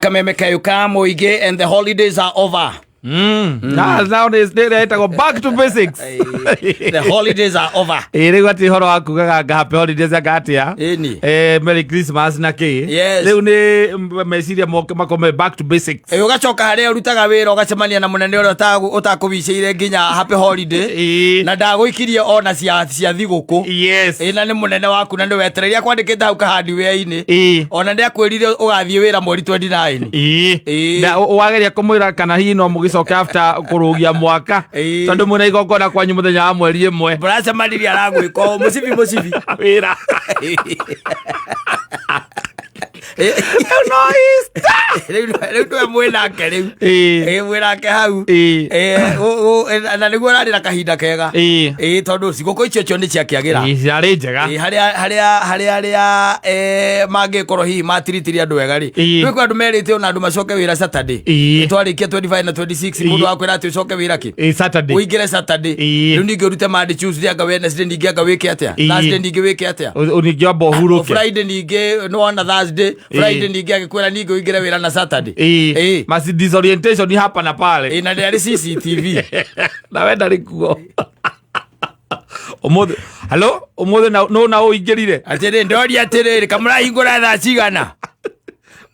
kameme kayuka muingi and the holidays are over. Now they go back to basics. The holidays are over. Rĩu ati horo waku happy holidays agatia. Merry Christmas na ki. Rĩu ni meciria makome back to basics. Ugacoka haria urutaga wira ugacemania na munene uria utakubicire nginya happy holiday. Na ndaguikirie ona cia thiguku. Yes. Na ni munene waku na ni wetereria kwandikite hau kahandi wea-ini. Ona ndiakwirire ugathie wira mweri 29. Na wageria kumwira kana hihi no mugicoka after kurugia mwaka tondu mwena igongona kwanyu muthenya wa mweri 1 buracemanirie aragwiko musibi wira rĩu twe mwĩnake rĩu mwĩnake hau na nĩguo rarĩ na kahinda kega tondũ cigũkũ icio nĩ ciakĩagĩra ciarĩ njega harĩa mangĩkorwo hihi matiritirie andũ wega rĩ rĩu kwa andũ merĩte ona andũ macoke wĩra Saturday twarĩkia 25 na 26 mũndũ wakwĩra atĩ ũcoke wĩra kĩ Saturday ũingĩre Saturday rĩu ningĩ ũrute Monday Tuesday anga Wednesday ningĩ anga wĩke atĩa Thursday ningĩ wĩke atĩa ningĩ amba ũhurũke Friday ningĩ no ona Thursday Friday ningĩ agĩkwĩra ningĩ ũingĩre wĩra na Saturday masi disorientation ni hapa na pale na ndĩarĩ CCTV na wenda rĩkuo ũmũthĩ hello ũmũthĩ na ũingĩrire atĩrĩ ndoria atĩrĩ kamũrahingũra thaa cigana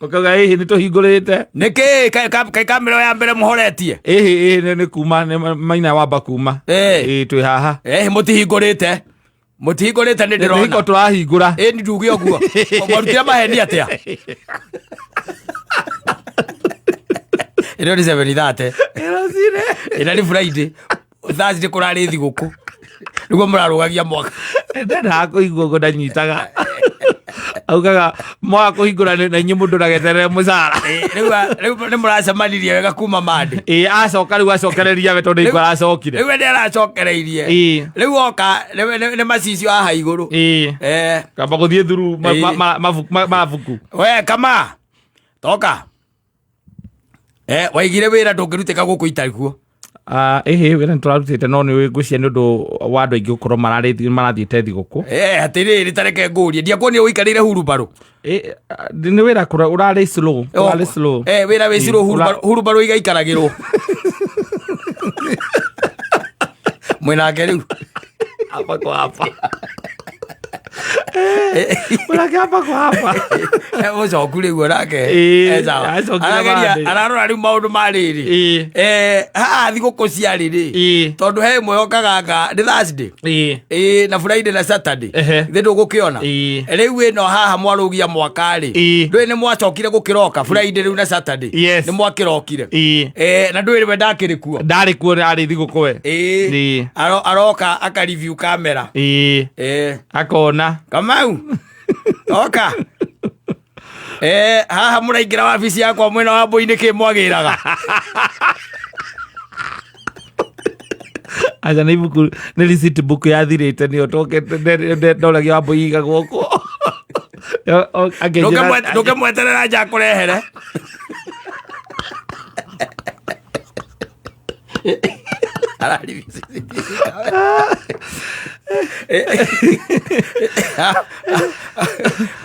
Okaga hihi nĩ tũhingũrĩte nĩkĩ kamera ya mbere mũhoretie nĩ kuma maina wamba kuma twĩ haha mũtihingũrĩte nĩ ndĩrona nĩko tũrahingũra ni nduge ũguo mwarutire maheni atĩa ĩno nĩ 7:30 ĩno nĩ Friday Thursday kũrarĩ thigũkũ nĩguo mũrarũgagia mwaka ndendaga kũigua ũguo ndanyitaga augaga mwaka kũhingũra na inyuĩ mũndũ ndageterere mũcara rĩu nĩ mũracemanirie wega kuma Monday acoka rĩu acokereria we tondũ ikwa aracokire rĩu nĩ aracokereirie rĩu oka nĩ macicio aha igũrũ kamba gũthiĩ through mabuku we kama toka waigire wĩra ndũngĩrutĩka gũkũ itarikuo wĩra nĩtũrarutĩte no nĩ ngwĩciria nĩ ũndũ wa andũ aingĩ gũkorwo marathiĩte thigũkũ atĩrĩrĩ tareke ngũrie ndiakuonire ũikarĩire hurubarũ nĩ wĩra ũrarĩ slow wĩra wĩ slow hurubarũ igaikaragĩrwo mwĩnake rĩu hapa kwa hapa Mwanake hapa kwa hapa ũcoku rĩu onake ararora rĩu maũndũ marĩrĩ haha thigũkũ ciarĩ rĩ tondũ he ĩmwe yokaganga nĩ Thursday na Friday na Saturday thĩ ndũgũkĩona rĩu ĩno haha mwarũgia mwaka rĩ ndũĩ nĩ mwacokire gũkĩroka Friday rĩu na Saturday nĩ mwakĩrokire na ndũĩ we ndarĩ kuo arĩ thigũkũ we aroka aka review kamera akona Kamau oka haha mũraingĩra wabici yakwa mwena wa Mbũi nĩkĩ mwagĩraga acha nĩ ibuku nĩ receipt book yathirĩte nĩ otokete ndolagia wa Mbũi igagwo gũkũ ndũkĩmweterera nja kũrehere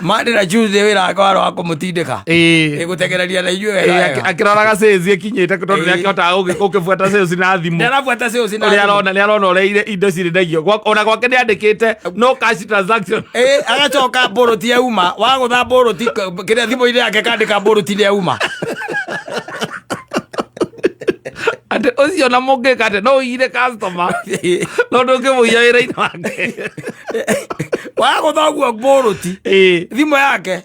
Monday na Tuesday wĩra wake warĩ wa kũmũtindĩka gũtegereria na inyuĩ akĩroraga sales ikinyĩte tondũ nĩakĩhotaga gũkĩbuata sales na thimũ nĩarabuata sales na nĩarona ũrĩa indo cirĩndagio ona gwake nĩandĩkĩte no cash transaction agacoka mbũrũti yauma wagũtha mbũrũti kĩrĩa thimũ-inĩ yake kandĩka mbũrũti nĩ yauma ate ũcio na mũngĩka ate no ũire customer no ndũngĩmũiya wĩra-inĩ wake wagũtha ũguo mbũrũti thimũ yake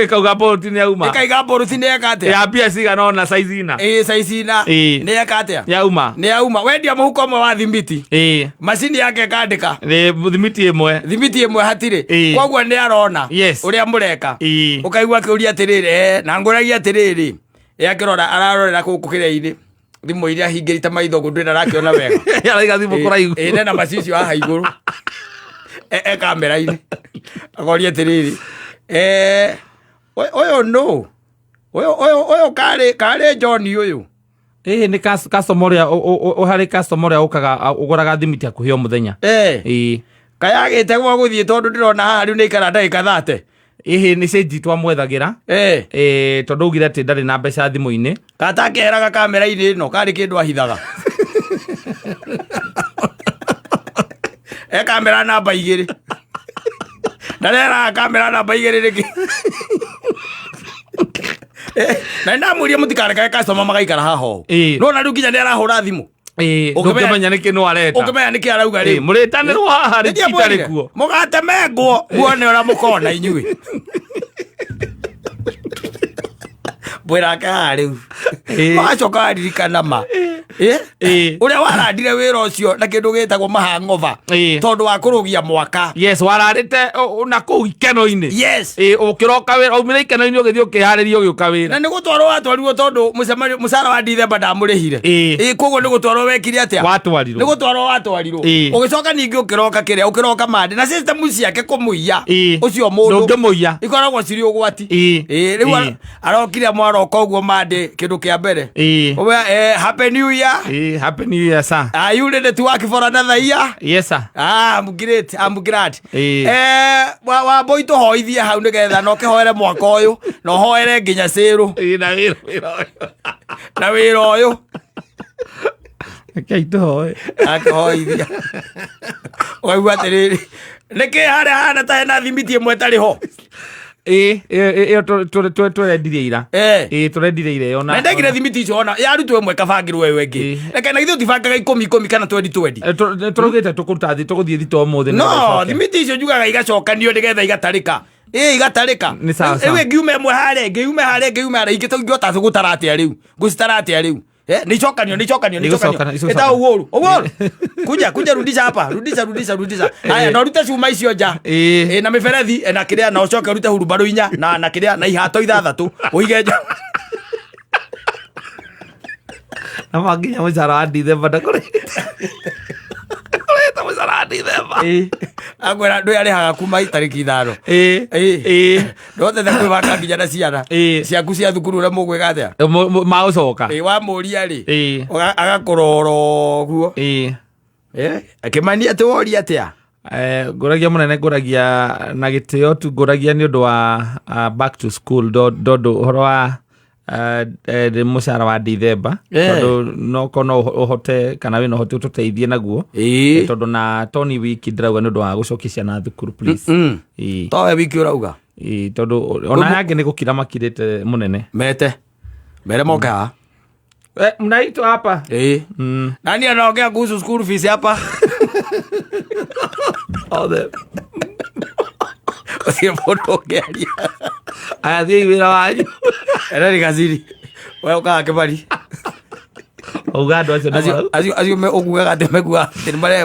ĩkauga mbũrũti nĩ yauma ĩkaiga mbũrũti nĩ yeka atĩa ya mbia cigana ona size ina nĩ yeka atĩa nĩ yauma wendia mũhuko ũmwe wa thimiti macini yake ĩkandĩka thimiti ĩmwe hatirĩ koguo nĩ arona ũrĩa mũreka ũkaigua akĩũria atĩrĩrĩ na ngũragia atĩrĩrĩ akĩrora ararorera gũkũ kĩrĩa-inĩ thimũ iria hingĩrĩte maitho gũndũ ĩna rakĩona wega araiga thimũ kũraihu nena macicio haha igũrũ kamera-inĩ agoria atĩrĩrĩ ũyũ no ũyũ karĩ John ũyũ nĩ customer ũrĩa ũharĩ customer ũrĩa ũkaga ũgũraga thimiti hakuhĩ o mũthenya kayagĩte gwa gũthiĩ tondũ ndĩrona haha rĩu nĩ ikara ndagĩka 30 nĩ cenji twamwethagira tondũ augire atĩ ndarĩ na mbeca thimũ-inĩ katakeraga kamera-inĩ ĩno karĩ kĩndũ ahithaga kamera namba 2 ndareraga kamera namba 2 rĩngĩ na ndamwĩria mũtikarekae customer magaikara haho no na rĩu nginya nĩ arahũra thimũ ũkĩmenya nĩkĩ no areta ũkĩmenya nĩkĩ arauga rĩu mũrĩtanĩrwo haha rĩngĩ itarĩ kuo mũgatemengwo muone ũrĩa mũkona inyuĩ bwĩrake haha rĩu magacoka waririkana ma ũrĩa warandire wĩra ũcio na kĩndũ gĩtagwo mahang'ova tondũ wa kũrũgia mwaka wararĩte na kũu ikeno-inĩ ũkĩroka wĩra umĩre ikeno-inĩ ũgĩthiĩ ũkĩharĩria ũgĩũka wĩra na nĩ gũtwarwo watwarirwo tondũ mũcara wa Ndithemba ndamũrĩhire koguo nĩ gũtwarwo wekire atĩa watwarirwo nĩ gũtwarwo watwarirwo ũgĩcoka ningĩ ũkĩroka mande na system ciake kũmũiya ũcio mũndũ ndũngĩmũiya ikoragwo cirĩ ũgwati rĩu arokire mwaroka ũguo mande kĩndũ kĩa mbere happy new year. Happy New Year, sir. Are you ready to work for another year? Yes, sir. I'm great. I'm glad. Wa boy to hoithie hau nigetha no kihoere mwaka uyu no hoere nginya ciru. Na wira uyu. Kaito hoye. Akahoithia. Waigua atiriri. Niki haria hana ta hena thimiti imwe tari ho. Tũrendirie ira tũrendirie ira ĩyo na ndegire thimiti icio ona yarutwo ĩmwe kabangĩrwo ĩyo ĩngĩ reke na ithuĩ tũtibangaga 10 kana 20 tũraugĩte tũkũruta tũgũthiĩ thito ũmũthĩ no thimiti icio njugaga igacokanio nĩgetha igatarĩka igatarĩka rĩu ngiume ĩmwe harĩa ingĩ tũngĩhota gũtara atĩa rĩu ngũcitara atĩa rĩu ni chokanio eta uoru kuja rudisha hapa rudisha haya no rute cuma icio nja na miberethi na kiria no coke rute hurumbaru inya na kiria na ihato ithathatu uige nja na maginya mũcara wa Ndithemba ndakurĩte mũcara wa Ndithemba agwera ndũ arĩhaga kuma tarĩki 5 ndothe kwĩbanga nginya na ciana ciaku cia thukuru ũrĩa mũgwĩka atĩa magũcoka wa mũria rĩ agakũrora ũguo akĩmania atĩ woria atĩa ngũragia mũnene ngũragia na gĩtĩo tu ngũragia nĩ ũndũ wa back to school ndondũ ũhoro wa mũcara wa Ndithemba tondũ no ũhote kana wĩna ũhote ũtũteithie naguo tondũ na Tony wiki ndĩrauga nĩ ũndũ wa gũcokia ciana thukuru please towe wiki ũrauga tondũ ona yangĩ nĩ gũkira makirĩte mũnene mbere moka mnaitwa hapa nani anaongea kuhusu school fees hapa usipotogeria aya thiĩ wĩra wanyu ni gaziri wewe ukaga kibari uga andũ acio ũkugaga atĩ megua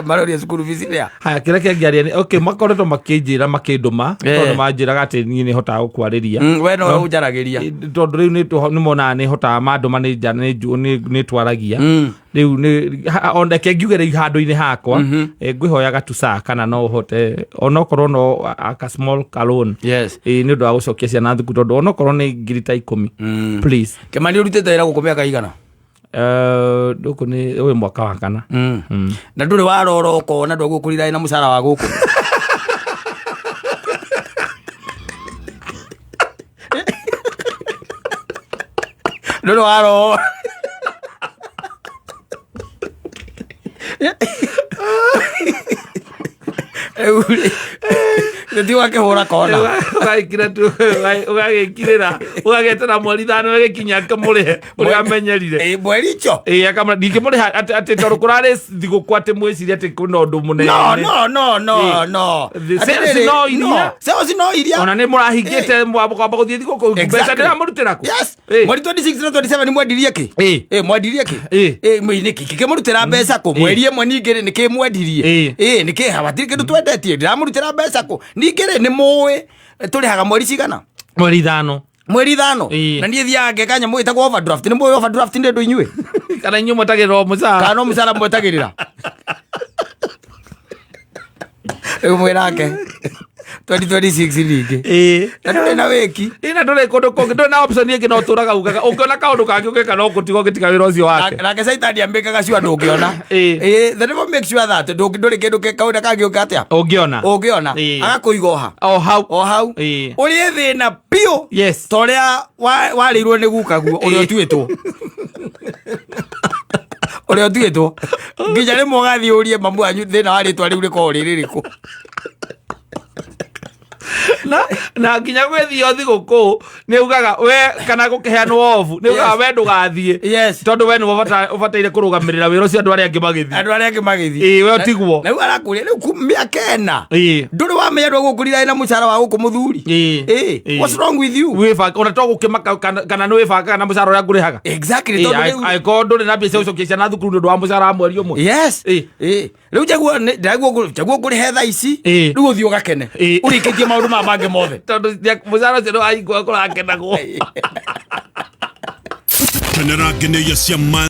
maroria school fees ĩrĩa haya kĩrĩa kĩangĩaria okay makoretwo makĩnjĩra makĩndũma tondũ manjĩraga atĩ niĩ nĩ hotaga gũkwarĩria we no ũnjaragĩria tondũ rĩu nĩ monaga nĩ hotaga mandũma nĩ twaragia rĩu oneke ngiugĩre handũ-inĩ hakwa ngwĩhoyaga tusaa kana no ũhote onokorwo no aka small loan nĩ ũndũ wa gũcokia ciana thukuru tondũ onokorwo nĩ ngiri ta 10 please Kĩmani ũrutĩte wĩra gũkũ mĩaka igana ndũkũ nĩ ũyũ mwaka wa kana na ndũrĩ warora ũkona ndũgũkũrira na mũcara wa gũkũ ndũrĩ warora Ndio wake hora kona. Ũgagĩkira tu ũgagĩkirĩra ũgagĩetera mweri 5 ũgĩkinya kamũrĩhe ũrĩa amenyerire. Mweri icio. Akamũrĩha ndingĩmũrĩha atĩ tondũ kũrarĩ thigũkũ atĩ mwĩciria atĩ kwĩna ũndũ mũnene. No. No iria. Ona nĩ mũrahingĩte mwamba gũthiĩ thigũkũ mbeca ndĩramũrutĩra kũ. Yes. Mweri 26 na 27 mwendirie kĩ? Mwendirie kĩ? Nĩkĩ kĩmũrutĩra mbeca kũ? Mweri ĩmwe ningĩ nĩkĩ mwendirie? Nĩkĩ habatiri kĩndũ twendetie ndĩramũrutĩra mbeca kũ? Ningĩ nĩ mũĩ tũrĩhaga mweri cigana? Mweri 5. Na niĩ thiaga ngekanya mwĩtagwo overdraft. Nĩ mũĩ overdraft nĩ ndũ inyuĩ? Kana inyuĩ mwetagĩrĩra mũcara? Kana no mũcara mwetagĩrĩra? Rĩu mwĩrake 2026 ringi na ndå na wä ki na ndå rä kå ndå kå ngä ndå na option ä ngä no tå raga ugaga å kä ona kaå ndå kangä å gä ka no gå tiga å gä tiga wä ra å cio wake nake caitani ambä kaga cio ndå ngä ona the never make sure that ndå rä kä ndå kaå nda kangä å ngä atä å ngä ona agakå iga ha o hau å rä thä na piå ta å rä a warä irwo nä gukaguo å rä a å tuä two å rä a å tuä two nginya rä mwe gathiä å rie mamu wanyu thä na wa rä twa rä u rä korwo rä rä rä kå na nginya gwethio thigå kå nä ugaga we kana gå kä heanwo obu nä ugaga we ndå gathiä tondå we nä å bataire kå rå gamä rä ra wä ra å cio andå arä angä magäthiä we å tigwo na u arakå ria rä u mä aka ena ndå rä wamenya ndå gå kå riraä na må cara wa gå kå må thuri ona to gå kä maka kana nä wä bangaga na må cara å rä a ngå rä haga angä korwo ndå rä na mbia cia gå cokia ciana thukuru nä å ndå wa må cara wa mweri å mwe rä u jaguo ngå rä he tha ici rä u å thiä å gakene å rä kä tie maå ndå maya mangä mothe tondå må cara å cio nä wahingwo kå rakenagwo Kenera ngeneia cia